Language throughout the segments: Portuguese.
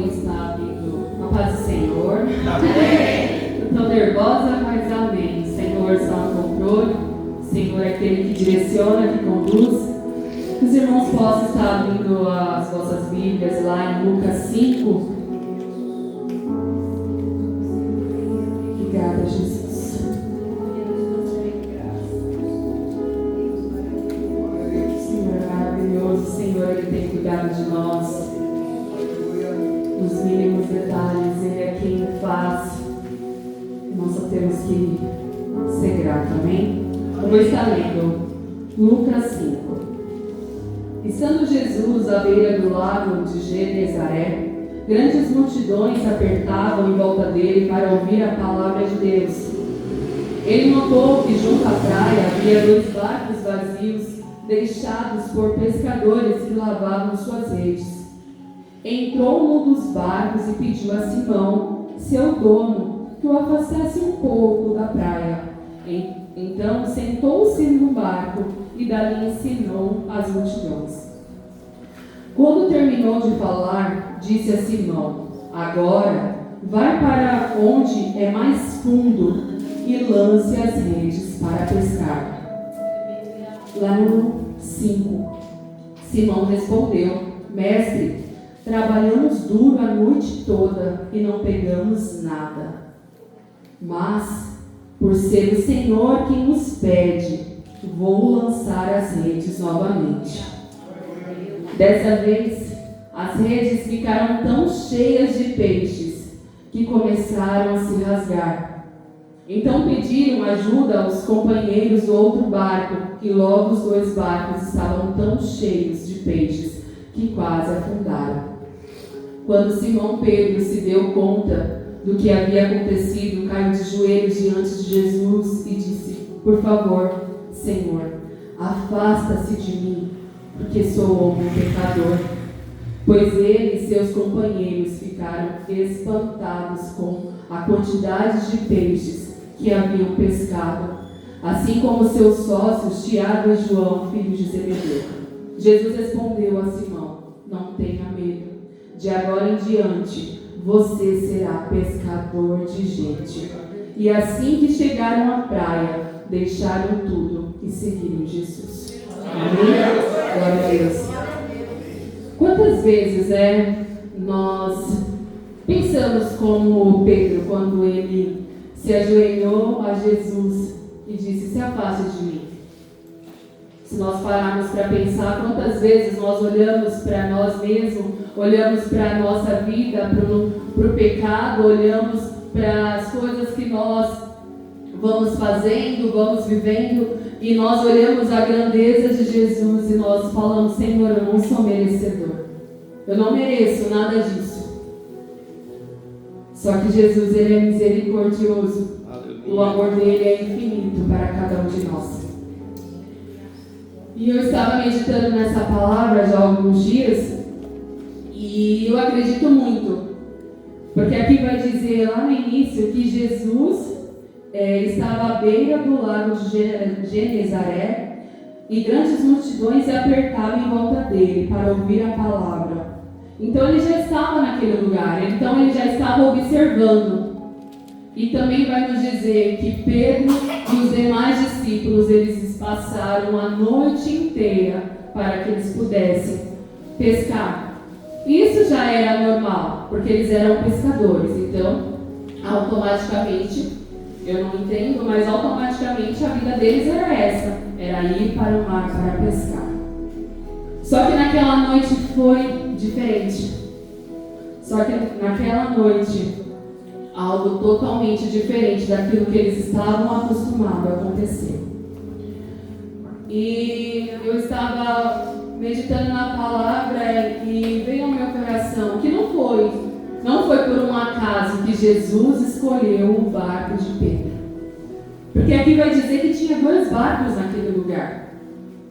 podem estar vindo com a paz do Senhor. Amém. Estou nervosa, mas amém. O Senhor está no controle. O Senhor é aquele que direciona, que conduz. Que os irmãos possam estar abrindo as vossas Bíblias lá em Lucas 5. Obrigada, Jesus. O Senhor, Ele tem cuidado de nós nos mínimos detalhes. Ele é quem faz. Nós só temos que ser gratos, amém? Como está lendo Lucas 5. Estando Jesus à beira do lago de Genezaré, grandes multidões se apertavam em volta dele para ouvir a palavra de Deus. Ele notou que junto à praia havia 2 barcos vazios, deixados por pescadores que lavavam suas redes. Entrou num dos barcos e pediu a Simão, seu dono, que o afastasse um pouco da praia. Então sentou-se no barco e dali ensinou as multidões. Quando terminou de falar, disse a Simão: agora vai para onde é mais fundo e lance as redes para pescar. Lá no 5, Simão respondeu: mestre, trabalhamos duro a noite toda e não pegamos nada. Mas, por ser o Senhor quem nos pede, vou lançar as redes novamente. Dessa vez, as redes ficaram tão cheias de peixes que começaram a se rasgar. Então pediram ajuda aos companheiros do outro barco, e logo os 2 barcos estavam tão cheios de peixes que quase afundaram. Quando Simão Pedro se deu conta do que havia acontecido, caiu de joelhos diante de Jesus e disse: por favor, Senhor, afasta-se de mim, porque sou homem pecador. Pois ele e seus companheiros ficaram espantados com a quantidade de peixes que haviam pescado, assim como seus sócios Tiago e João, filhos de Zebedeu. Jesus respondeu a Simão: não tenha medo, de agora em diante você será pescador de gente. E assim que chegaram à praia, deixaram tudo e seguiram Jesus. Amém? Glória a Deus. Quantas vezes nós pensamos como Pedro, quando ele se ajoelhou a Jesus e disse: se afaste de mim. Se nós pararmos para pensar, quantas vezes nós olhamos para nós mesmos, olhamos para a nossa vida, para o pecado, olhamos para as coisas que nós vamos fazendo, vamos vivendo, e nós olhamos a grandeza de Jesus e nós falamos: Senhor, eu não sou merecedor, eu não mereço nada disso. Só que Jesus, Ele é misericordioso. Aleluia. O amor dele é infinito para cada um de nós. E eu estava meditando nessa palavra já há alguns dias, e eu acredito muito, porque aqui vai dizer lá no início que Jesus estava à beira do lago de Genezaré, e grandes multidões se apertavam em volta dele para ouvir a palavra. Então ele já estava naquele lugar, então ele já estava observando. E também vai nos dizer que Pedro e os demais discípulos, eles passaram a noite inteira para que eles pudessem pescar. Isso já era normal, porque eles eram pescadores. Então, automaticamente, eu não entendo, mas automaticamente a vida deles era essa: era ir para o mar para pescar. Só que naquela noite foi diferente. Só que naquela noite, algo totalmente diferente daquilo que eles estavam acostumados a acontecer. E eu estava meditando na palavra e veio ao meu coração que não foi por um acaso que Jesus escolheu o barco de Pedro. Porque aqui vai dizer que tinha 2 barcos naquele lugar.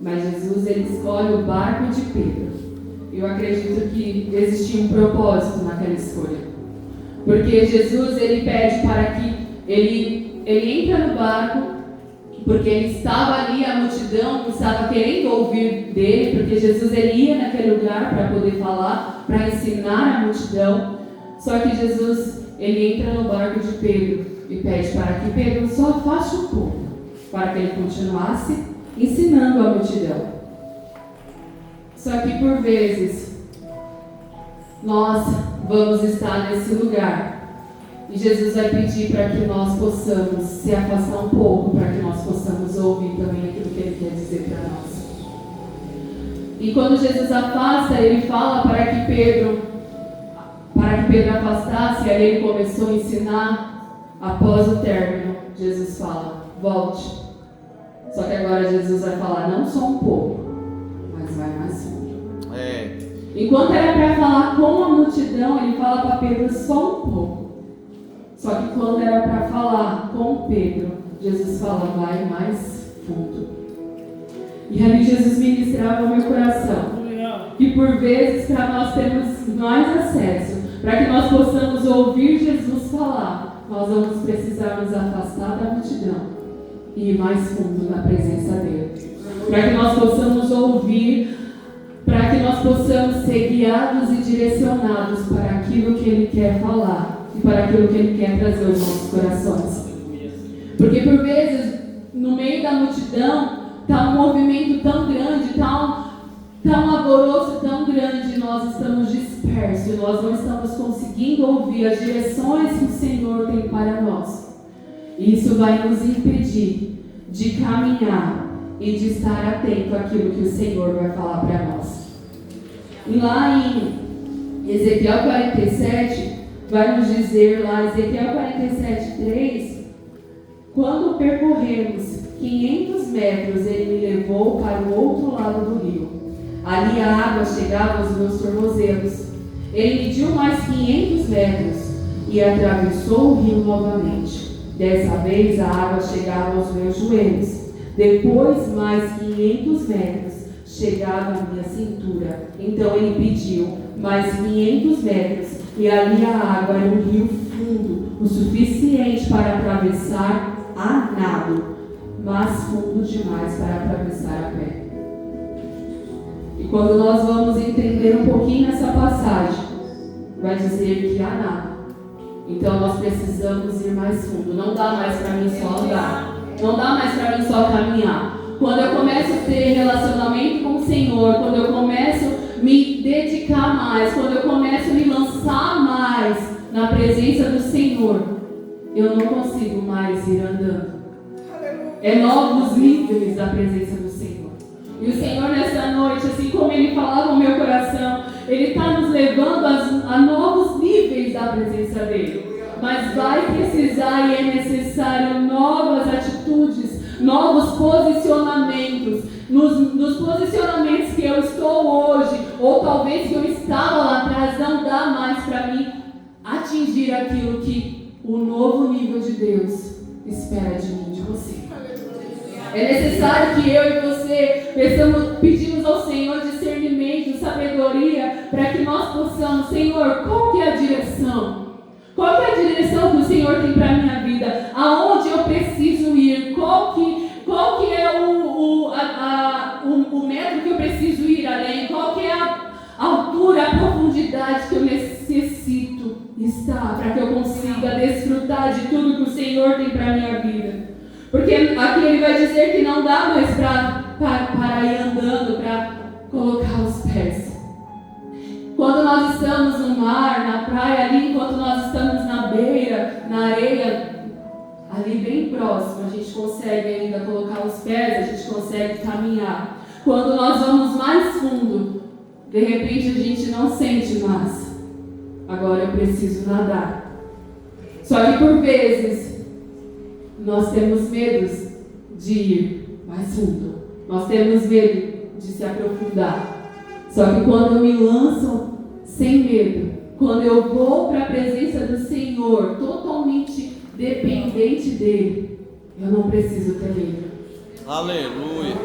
Mas Jesus, ele escolhe o barco de Pedro. Eu acredito que existia um propósito naquela escolha. Porque Jesus, ele pede para que ele entra no barco, porque ele estava ali, a multidão estava querendo ouvir dele, porque Jesus, ele ia naquele lugar para poder falar, para ensinar a multidão. Só que Jesus, ele entra no barco de Pedro e pede para que Pedro só afaste um pouco, para que ele continuasse ensinando a multidão. Só que por vezes, nós vamos estar nesse lugar e Jesus vai pedir para que nós possamos se afastar um pouco, para que nós possamos ouvir também aquilo que Ele quer dizer para nós. E quando Jesus afasta, Ele fala para que Pedro afastasse, aí Ele começou a ensinar. Após o término, Jesus fala, volte. Só que agora Jesus vai falar, não só um pouco, mas vai mais fundo. Enquanto era para falar com a multidão, Ele fala para Pedro só um pouco. Só que quando era para falar com Pedro, Jesus fala, vai mais fundo. E ali Jesus ministrava o meu coração. E por vezes, para nós termos mais acesso, para que nós possamos ouvir Jesus falar, nós vamos precisar nos afastar da multidão e ir mais fundo na presença dele. Para que nós possamos ouvir, para que nós possamos ser guiados e direcionados para aquilo que Ele quer falar e para aquilo que Ele quer trazer aos nossos corações. Porque por vezes, no meio da multidão, está um movimento tão grande, tão alvoroço, tão grande, nós estamos dispersos, nós não estamos conseguindo ouvir as direções que o Senhor tem para nós. E isso vai nos impedir de caminhar e de estar atento àquilo que o Senhor vai falar para nós. E lá em Ezequiel 47, vai nos dizer lá, Ezequiel 47:3, quando percorremos 500 metros, Ele me levou para o outro lado do rio. Ali a água chegava aos meus tornozelos. Ele mediu mais 500 metros e atravessou o rio novamente. Dessa vez a água chegava aos meus joelhos. Depois mais 500 metros chegava à minha cintura. Então ele pediu mais 500 metros e ali a água era um rio fundo, o suficiente para atravessar a nado, mas fundo demais para atravessar a pé. E quando nós vamos entender um pouquinho essa passagem, vai dizer que há nada. Então nós precisamos ir mais fundo. Não dá mais para mim só andar. Não dá mais para mim só caminhar. Quando eu começo a ter relacionamento com o Senhor, quando eu começo a me dedicar mais, quando eu começo a me lançar mais na presença do Senhor, eu não consigo mais ir andando. É novos níveis da presença do Senhor. E o Senhor nessa noite, assim como Ele falava no meu coração, Ele está nos levando a novos níveis da presença dEle. Mas vai precisar e é necessário novas atitudes, novos posicionamentos. Nos posicionamentos que eu estou hoje, ou talvez que eu estava lá atrás, não dá mais para mim atingir aquilo que o novo nível de Deus espera de mim, de você. É necessário que eu e você pedimos ao Senhor discernimento, sabedoria, para que nós possamos, Senhor, qual que é a direção? Qual que é a direção que o Senhor tem para a minha vida? Aonde eu preciso ir? Qual que é o metro que eu preciso ir além? Qual que é a altura, a profundidade que eu necessito estar para que eu consiga desfrutar de tudo que o Senhor tem para a minha vida? Porque aqui Ele vai dizer que não dá mais para ir andando, para colocar os pés. Quando nós estamos no mar, na praia, ali, enquanto nós estamos na beira, na areia, ali bem próximo, a gente consegue ainda colocar os pés, a gente consegue caminhar. Quando nós vamos mais fundo, de repente a gente não sente mais. Agora eu preciso nadar. Só que por vezes, nós temos medo de ir mais fundo. Nós temos medo de se aprofundar. Só que quando eu me lanço sem medo, quando eu vou para a presença do Senhor, totalmente dependente dEle, eu não preciso ter medo. Aleluia.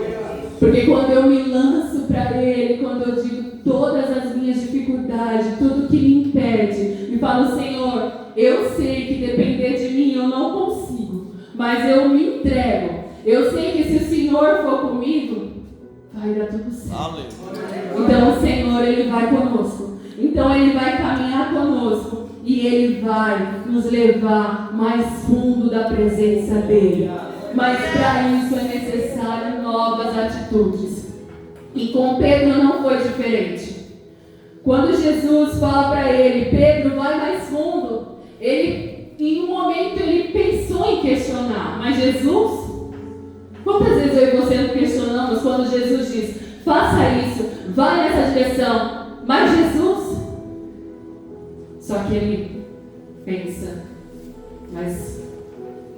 Porque quando eu me lanço para Ele, quando eu digo todas as minhas dificuldades, tudo que me impede, e falo, Senhor, eu sei que depender de mim eu não consigo, mas eu me entrego. Eu sei que se o Senhor for comigo, vai dar tudo certo. Aleluia. Então o Senhor, Ele vai conosco. Então Ele vai caminhar conosco e Ele vai nos levar mais fundo da presença dEle. Mas para isso é necessário novas atitudes. E com Pedro não foi diferente. Quando Jesus fala para ele, Pedro, vai mais fundo, em um momento ele pensou em questionar, mas Jesus, quantas vezes eu e você não questionamos quando Jesus diz, faça isso, vai nessa direção, mas Jesus, só que ele pensa, mas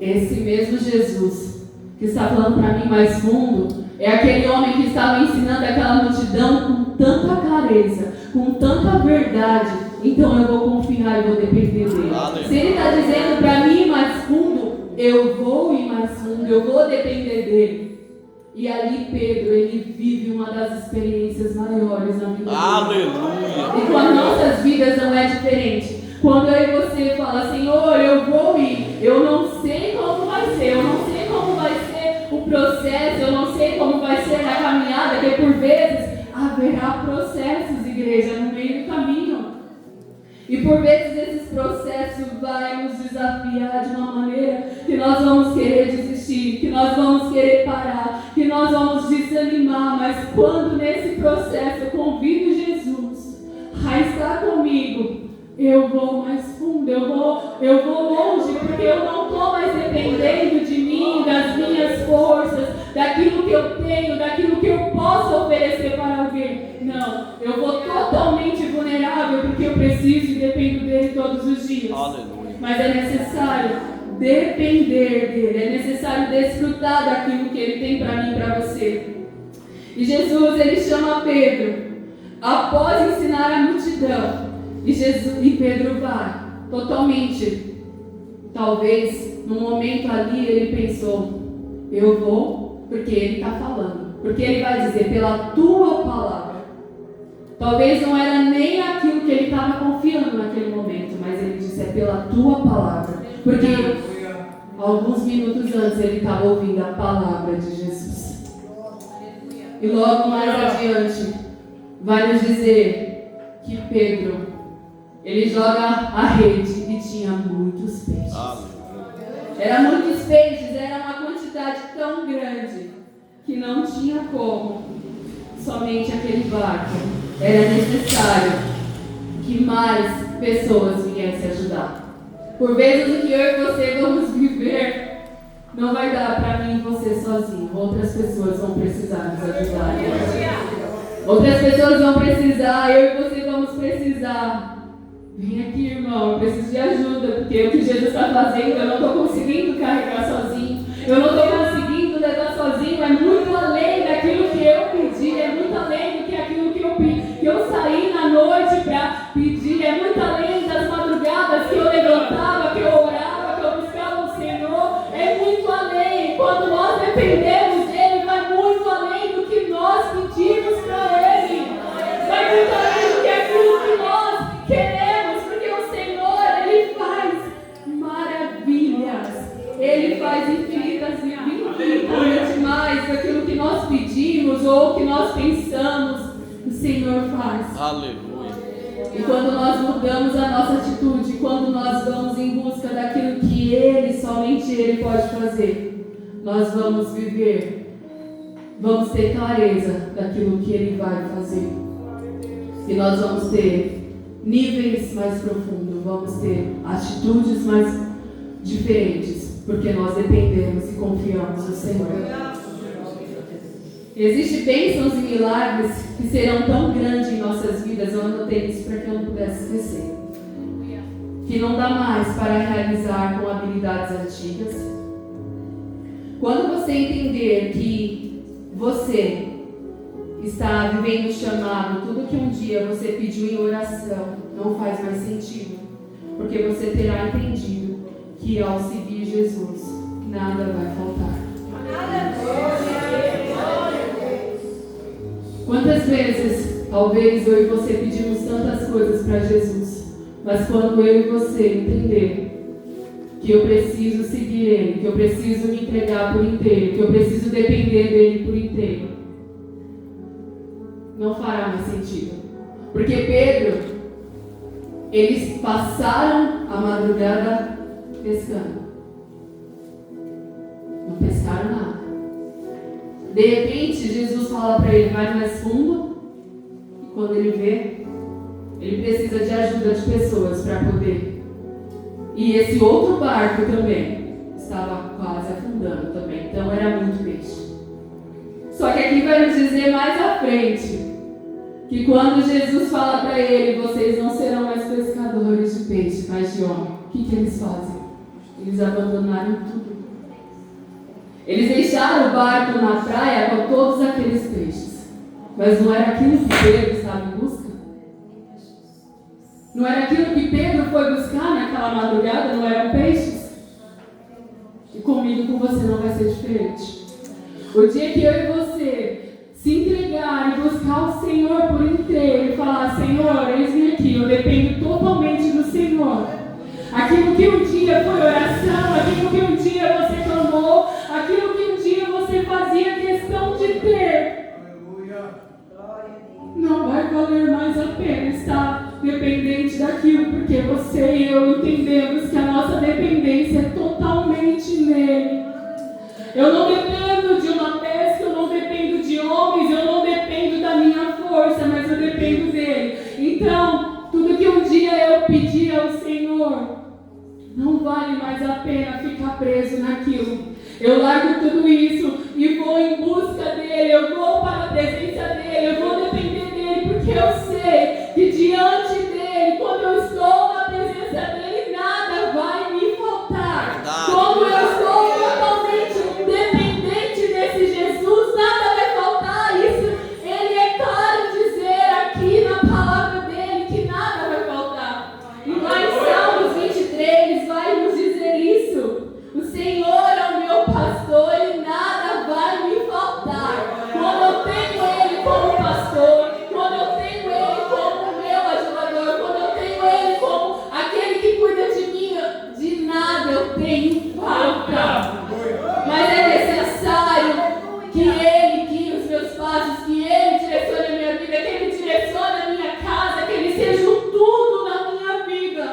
esse mesmo Jesus que está falando para mim mais fundo, é aquele homem que estava ensinando aquela multidão com tanta clareza, com tanta verdade. Então eu vou confiar e vou depender dele. Se ele está dizendo para mim ir mais fundo, eu vou ir mais fundo, eu vou depender dele. E ali Pedro, ele vive uma das experiências maiores na vida dele. Aleluia! E com as nossas vidas não é diferente. Quando eu e você fala, Senhor, eu vou ir, eu não sei como vai ser, eu não sei como vai ser o processo, eu não sei como vai ser a caminhada, que por vezes haverá processos, igreja, no meio do caminho. E por vezes esses processos vai nos desafiar de uma maneira que nós vamos querer desistir, que nós vamos querer parar, que nós vamos desanimar. Mas quando nesse processo eu convido Jesus a estar comigo, eu vou mais fundo, eu vou longe, porque eu não estou mais dependendo de mim, das minhas forças, daquilo que eu tenho, daquilo que eu posso oferecer para alguém. Não, eu vou totalmente vulnerável, porque eu preciso e dependo dele todos os dias. Aleluia. Mas é necessário depender dele, é necessário desfrutar daquilo que ele tem para mim e para você. E Jesus, ele chama Pedro, após ensinar a multidão. E Pedro vai, totalmente. Talvez, no momento ali, ele pensou, eu vou, porque ele está falando. Porque ele vai dizer, pela tua palavra. Talvez não era nem aquilo que ele estava confiando naquele momento, mas ele disse, é pela tua palavra. Porque alguns minutos antes ele estava ouvindo a palavra de Jesus. E logo mais adiante, vai nos dizer que Pedro, ele joga a rede e tinha muitos peixes. Era muitos peixes, era uma quantidade tão grande que não tinha como somente aquele barco. Era necessário que mais pessoas viessem ajudar. Por vezes o que eu e você vamos viver não vai dar para mim e você sozinho. Outras pessoas vão precisar nos ajudar. Outras pessoas vão precisar, eu e você vamos precisar. Vem aqui, irmão, eu preciso de ajuda, porque o que Jesus está fazendo, eu não estou conseguindo carregar sozinho, eu não estou conseguindo levar sozinho, é muito além daquilo que eu pedi, é muito além do que aquilo que eu saí na noite para pedir, é muito além das madrugadas que eu levantava, que eu orava, que eu buscava o Senhor, é muito além. Quando nós dependemos dele, vai muito além do que nós pedimos para ele, vai muito além do que aquilo que nós queremos. Ele faz infinitamente mais daquilo que nós pedimos ou que nós pensamos, o Senhor faz. Aleluia. E quando nós mudamos a nossa atitude, quando nós vamos em busca daquilo que Ele, somente Ele pode fazer, nós vamos viver, vamos ter clareza daquilo que Ele vai fazer. E nós vamos ter níveis mais profundos, vamos ter atitudes mais diferentes, porque nós dependemos e confiamos no Senhor. Existem bênçãos e milagres que serão tão grandes em nossas vidas, eu anotei isso para que eu não pudesse esquecer, que não dá mais para realizar com habilidades antigas. Quando você entender que você está vivendo o chamado, tudo que um dia você pediu em oração não faz mais sentido, porque você terá entendido que ao seguir Jesus, nada vai faltar. Quantas vezes, talvez eu e você pedimos tantas coisas para Jesus, mas quando eu e você entender que eu preciso seguir Ele, que eu preciso me entregar por inteiro, que eu preciso depender dEle por inteiro, não fará mais sentido. Porque Pedro, Eles passaram a madrugada pescando. Não pescaram nada. De repente, Jesus fala para ele, vai mais fundo. E quando ele vê, ele precisa de ajuda de pessoas para poder. E esse outro barco também estava quase afundando também. Então era muito peixe. Só que aqui vai nos dizer mais à frente que quando Jesus fala para ele, vocês não serão mais pescadores de peixe, mas de homem. O que eles fazem? Eles abandonaram tudo. Eles deixaram o barco na praia com todos aqueles peixes. Mas não era aquilo que Pedro estava em busca? Não era aquilo que Pedro foi buscar naquela madrugada? Não eram peixes? E comigo, com você, não vai ser diferente. O dia que eu e você se entregar e buscar o Senhor por inteiro e falar, Senhor, eis-me aqui, eu dependo totalmente do Senhor. Aquilo que um dia foi oração, aquilo que um dia você clamou, aquilo que um dia você fazia questão de ter, não vai valer mais a pena estar dependente daquilo, porque você e eu entendemos que a nossa dependência é totalmente nele. Eu não dependo de uma pesca, eu não dependo de homens, eu não dependo da minha força, mas eu dependo dele. Então, tudo que um dia eu pedi ao Senhor, não vale mais a pena ficar preso naquilo. Eu largo tudo isso e vou em busca dele, eu vou para a presença dele, eu vou depender dele, porque eu sei que diante dele, quando eu estou na presença dele, nada vai me faltar. Como eu estou totalmente dependente desse Jesus, nada vai faltar. Isso ele é claro dizer aqui na palavra dele, que nada vai faltar. E lá em Salmos 23 vai nos dizer isso. O Senhor é o meu pastor e nada vai me faltar. Quando eu tenho ele como pastor, quando eu tenho ele como meu ajudador, quando eu tenho ele como aquele que cuida de mim, de nada eu tenho falta. Mas é necessário que ele guie os meus passos, que ele direcione a minha vida, que ele direcione a minha casa, que ele seja o tudo na minha vida.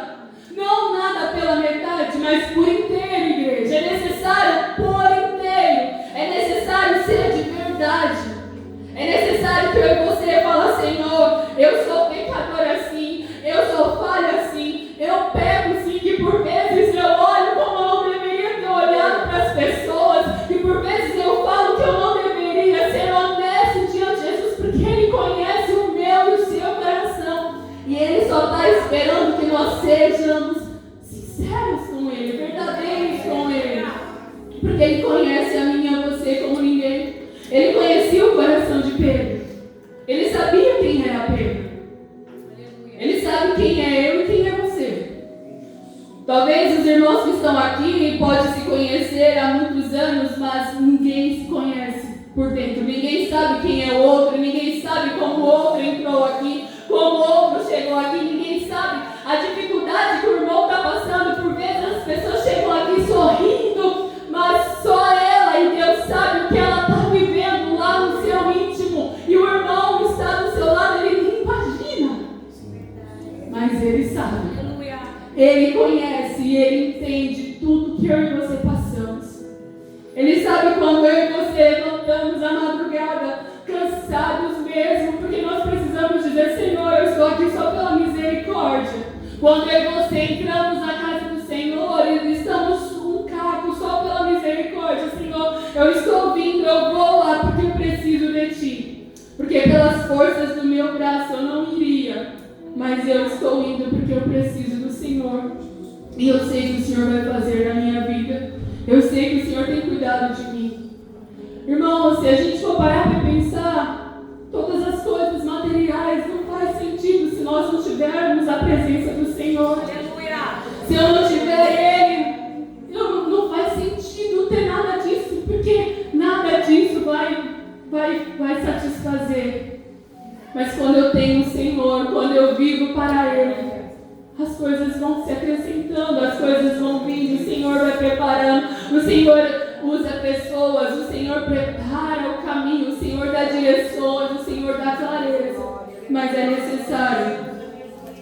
Não nada pela metade, mas por inteiro, igreja. É necessário por inteiro. É necessário ser de verdade. É necessário que eu e você falem, Senhor, eu sou pecador assim, eu sou falha assim, eu peco sim, que por vezes eu olho como eu não deveria ter olhado para as pessoas, que por vezes eu falo que eu não deveria ser honesto diante de Jesus, porque Ele conhece o meu e o seu coração. E Ele só está esperando que nós sejamos sinceros com Ele, verdadeiros com Ele. Porque Ele conhece a mim e a você como ninguém. Ele conhecia o coração de Pedro. Ele sabia quem era Pedro. Ele sabe quem é eu e quem é você. Talvez os irmãos que estão aqui podem se conhecer há muitos anos, mas ninguém se conhece por dentro. Ninguém sabe quem é o outro, ninguém sabe como o outro entrou aqui, como o outro chegou aqui, ninguém sabe a dificuldade que o irmão está passando. Por vezes as pessoas chegam aqui sorrindo, mas só ela e Deus sabe o que ela está vivendo lá no seu íntimo. E o irmão está do seu lado, ele nem imagina. Mas ele sabe. Ele conhece e ele entende tudo que eu e você passamos. Ele sabe quando eu e você voltamos à madrugada, cansados mesmo, porque nós precisamos dizer, Senhor, eu estou aqui só pela misericórdia. Quando eu e você entramos na casa do Senhor e estamos um caco só pela misericórdia, Senhor, eu estou vindo, eu vou lá porque eu preciso de Ti. Porque pelas forças do meu braço eu não iria, mas eu estou indo porque eu preciso do Senhor. E eu sei que o Senhor vai fazer na minha vida. Eu sei que o Senhor tem cuidado de mim. Irmãos, se a gente for parar para pensar, todas as coisas materiais não faz sentido se nós não tivermos a presença do Senhor. Se eu não tiver Ele, não faz sentido ter nada disso, porque nada disso vai satisfazer. Mas quando eu tenho o Senhor, quando eu vivo para Ele, as coisas vão se acrescentando, as coisas vão vindo, o Senhor vai preparando, o Senhor usa pessoas, o Senhor prepara o caminho, o Senhor dá direções, o Senhor dá clareza. Mas é necessário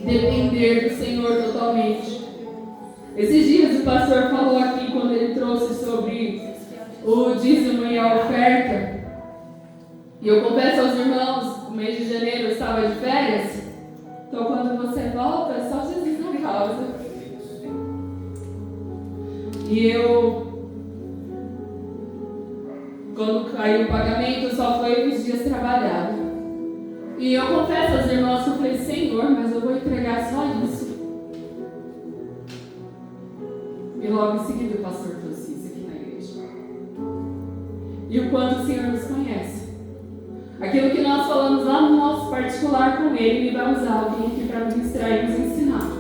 depender do Senhor totalmente. Esses dias o pastor falou aqui, quando ele trouxe sobre o dízimo e a oferta, e eu confesso aos irmãos, o mês de janeiro eu estava de férias, então quando você volta, é só Jesus na causa. E quando caiu o pagamento, só foi os dias trabalhados. E eu confesso aos irmãos que eu falei, Senhor, mas eu vou entregar só isso. E logo em seguida o pastor trouxe isso aqui na igreja. E o quanto o Senhor nos conhece. Aquilo que nós falamos lá no nosso particular com Ele, Ele vai usar alguém aqui para ministrar e nos ensinar.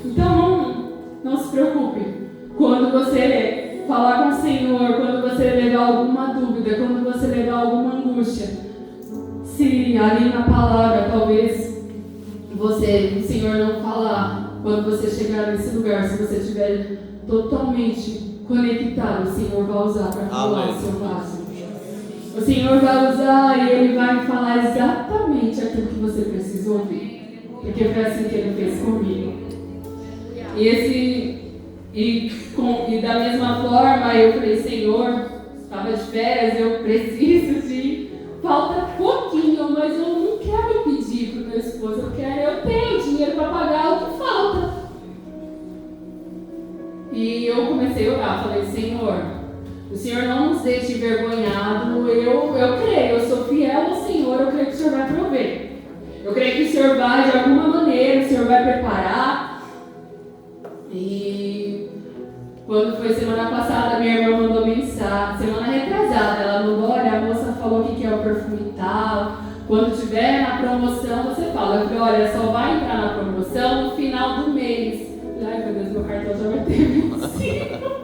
Então não se preocupe. Quando você falar com o Senhor, quando você levar alguma dúvida, quando você levar alguma angústia, se ali na palavra talvez o Senhor não falar, quando você chegar nesse lugar, se você estiver totalmente conectado, o Senhor vai usar para falar o seu passo. O Senhor vai usar e Ele vai falar exatamente aquilo que você precisa ouvir. Porque foi assim que Ele fez comigo. E da mesma forma eu falei, Senhor, estava de férias, eu preciso de... Falta pouquinho, mas eu não quero pedir para o meu esposo, eu tenho dinheiro para pagar o que falta. E eu comecei a orar, falei, Senhor, o Senhor não nos deixe envergonhado, eu creio, eu sou fiel ao Senhor, eu creio que o Senhor vai prover. Eu creio que o Senhor vai, de alguma maneira, o Senhor vai preparar. E quando foi semana passada, minha irmã mandou mensagem, semana retrasada, ela mandou, olha, a moça falou que quer o perfume e tal, quando tiver na promoção, você fala. Eu falei, olha, só vai entrar na promoção no final do mês. Ai, meu Deus, meu cartão já vai ter vencido.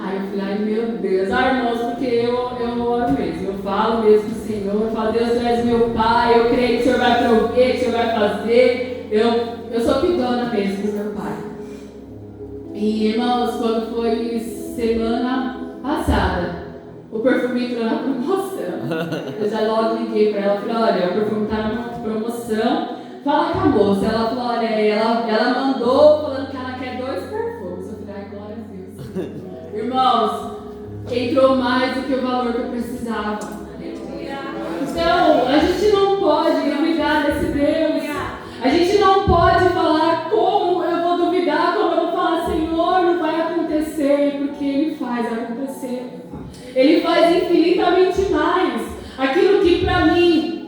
Aí eu falei, ai, meu Deus, irmãos, porque eu oro mesmo, eu falo mesmo pro Senhor, eu falo, Deus, tu és meu Pai, eu creio que o Senhor vai prover, que o Senhor vai fazer, eu sou pidona mesmo do meu Pai. E, irmãos, quando foi semana passada, o perfume entrou na promoção. Eu já logo liguei pra ela, falei, olha, o perfume tá na promoção, fala com a moça. Ela falou, olha, ela mandou falando que ela quer 2 perfumes. Eu falei, ai, glória a Deus. Irmãos, entrou mais do que o valor que eu precisava. Então, a gente não pode duvidar desse Deus. A gente não pode falar como eu vou duvidar, como eu vou falar, Senhor, não vai acontecer, porque Ele faz acontecer. Ele faz infinitamente mais. Aquilo que para mim,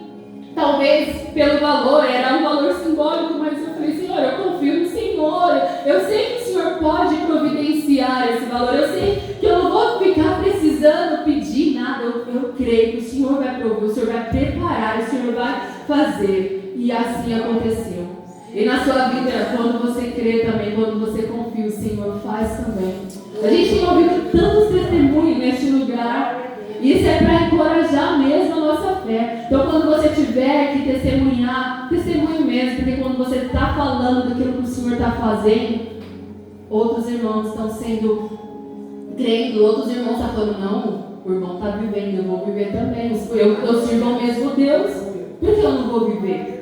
talvez pelo valor, era um valor simbólico, mas eu falei, Senhor, eu confio no Senhor. Eu sei que o Senhor pode providenciar esse valor. Eu sei que eu não vou ficar precisando pedir nada. Eu creio que o Senhor vai prover, o Senhor vai preparar, o Senhor vai fazer. E assim aconteceu. E na sua vida, quando você crê também, quando você confia, o Senhor faz também. A gente tem ouvido tantos testemunhos neste lugar. Isso é para encorajar mesmo a nossa fé. Então, quando você tiver que testemunhar, testemunhe mesmo, porque quando você está falando daquilo que o Senhor está fazendo, outros irmãos estão sendo crendo, outros irmãos estão falando, não, o irmão está vivendo, eu vou viver também. Eu sirvo ao mesmo Deus, por que eu não vou viver?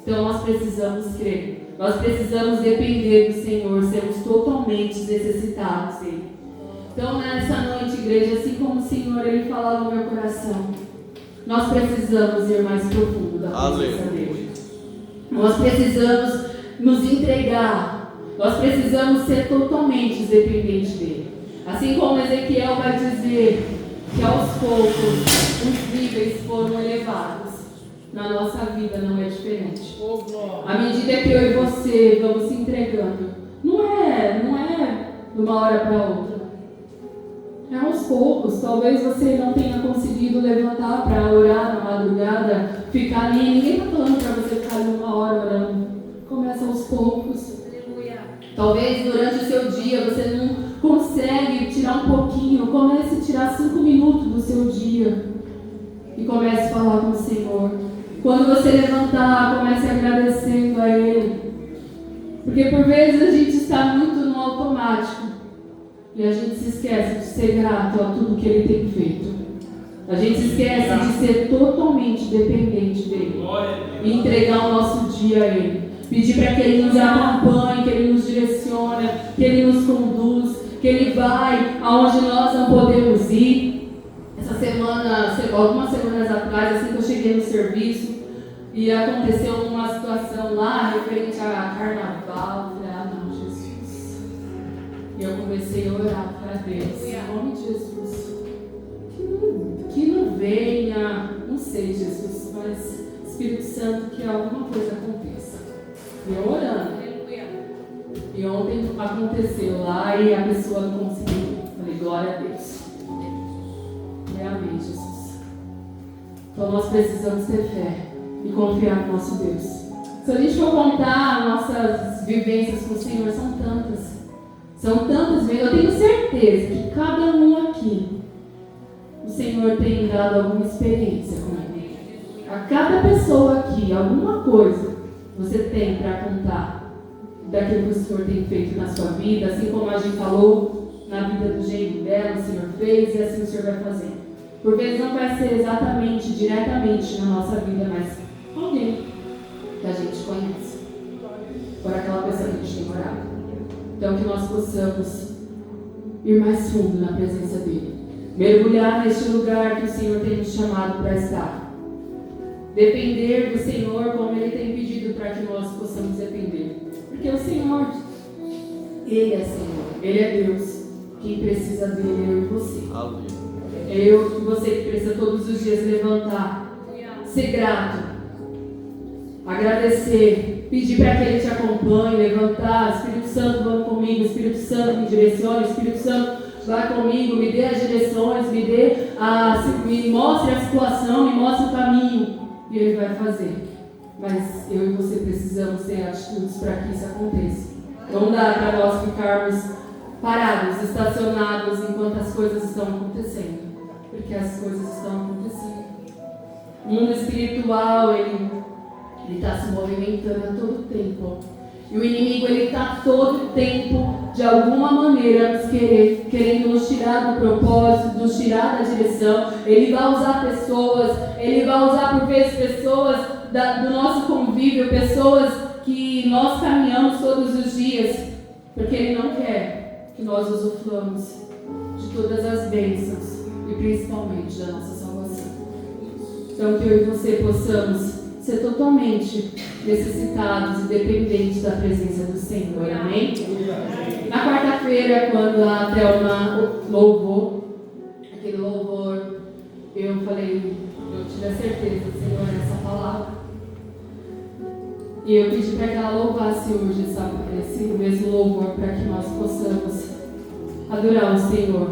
Então, nós precisamos crer, nós precisamos depender do Senhor, sermos totalmente necessitados dele. Então, nessa noite, igreja, assim como o Senhor, Ele falava no meu coração, nós precisamos ir mais profundo da presença dele. Nós precisamos nos entregar. Nós precisamos ser totalmente dependentes dele. Assim como Ezequiel vai dizer que aos poucos os níveis foram elevados, na nossa vida não é diferente. À medida que eu e você vamos se entregando, não é de uma hora para outra. É aos poucos. Talvez você não tenha conseguido levantar para orar na madrugada, ficar ali. Ninguém está falando para você ficar ali 1 hora orando. Começa aos poucos. Talvez durante o seu dia você não consegue tirar um pouquinho. Comece a tirar 5 minutos do seu dia e comece a falar com o Senhor. Quando você levantar, comece agradecendo a Ele. Porque por vezes a gente está muito no automático e a gente se esquece de ser grato a tudo que Ele tem feito. A gente se esquece de ser totalmente dependente dEle e entregar o nosso dia a Ele. Pedir para que Ele nos acompanhe, que Ele nos direcione, que Ele nos conduz, que Ele vai aonde nós não podemos ir. Essa semana, algumas semanas atrás, assim que eu cheguei no serviço, e aconteceu uma situação lá referente a carnaval. Eu falei, não, Jesus. E eu comecei a orar para Deus, em nome de Jesus. Que não venha, não sei, Jesus, mas Espírito Santo, que alguma coisa aconteça. E eu orando. E ontem aconteceu lá e a pessoa não conseguiu. Falei, glória a Deus. E amém, Jesus. Então nós precisamos ter fé e confiar no nosso Deus. Se a gente for contar nossas vivências com o Senhor, são tantas. São tantas vezes. Eu tenho certeza que cada um aqui, o Senhor tem dado alguma experiência comigo. A cada pessoa aqui, alguma coisa você tem para contar daquilo que o Senhor tem feito na sua vida, assim como a gente falou na vida do jeito dela, o Senhor fez e assim o Senhor vai fazer. Por vezes não vai ser exatamente, diretamente na nossa vida, mas alguém que a gente conhece, por aquela pessoa que a gente tem orado. Então que nós possamos ir mais fundo na presença dEle, mergulhar neste lugar que o Senhor tem nos chamado para estar, depender do Senhor como Ele tem pedido para que nós possamos depender, porque o Senhor, Ele é Senhor, Ele é Deus. Quem precisa dele é eu e você. É eu e você que precisa todos os dias levantar, ser grato, agradecer, pedir para que Ele te acompanhe, levantar. Espírito Santo, vamos comigo. Espírito Santo, me direcione. Espírito Santo, vai comigo, me dê as direções, me mostre a situação, me mostre o caminho. E Ele vai fazer. Mas eu e você precisamos ter atitudes para que isso aconteça. Não dá para nós ficarmos parados, estacionados enquanto as coisas estão acontecendo. Porque as coisas estão acontecendo. O mundo espiritual, ele está se movimentando a todo tempo. E o inimigo, ele está todo tempo, de alguma maneira, querendo nos tirar do propósito, nos tirar da direção. Ele vai usar pessoas, ele vai usar por vezes pessoas do nosso convívio, pessoas que nós caminhamos todos os dias, porque ele não quer que nós usufruamos de todas as bênçãos e principalmente da nossa salvação. Então que eu e você possamos ser totalmente necessitados e dependentes da presença do Senhor, amém? Na quarta-feira, quando a Thelma louvou, aquele louvor, eu falei, eu tive a certeza, Senhor, essa palavra. E eu pedi para que ela louvasse hoje esse mesmo louvor, para que nós possamos adorar o Senhor.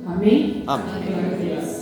Amém? Amém. Glória a Deus.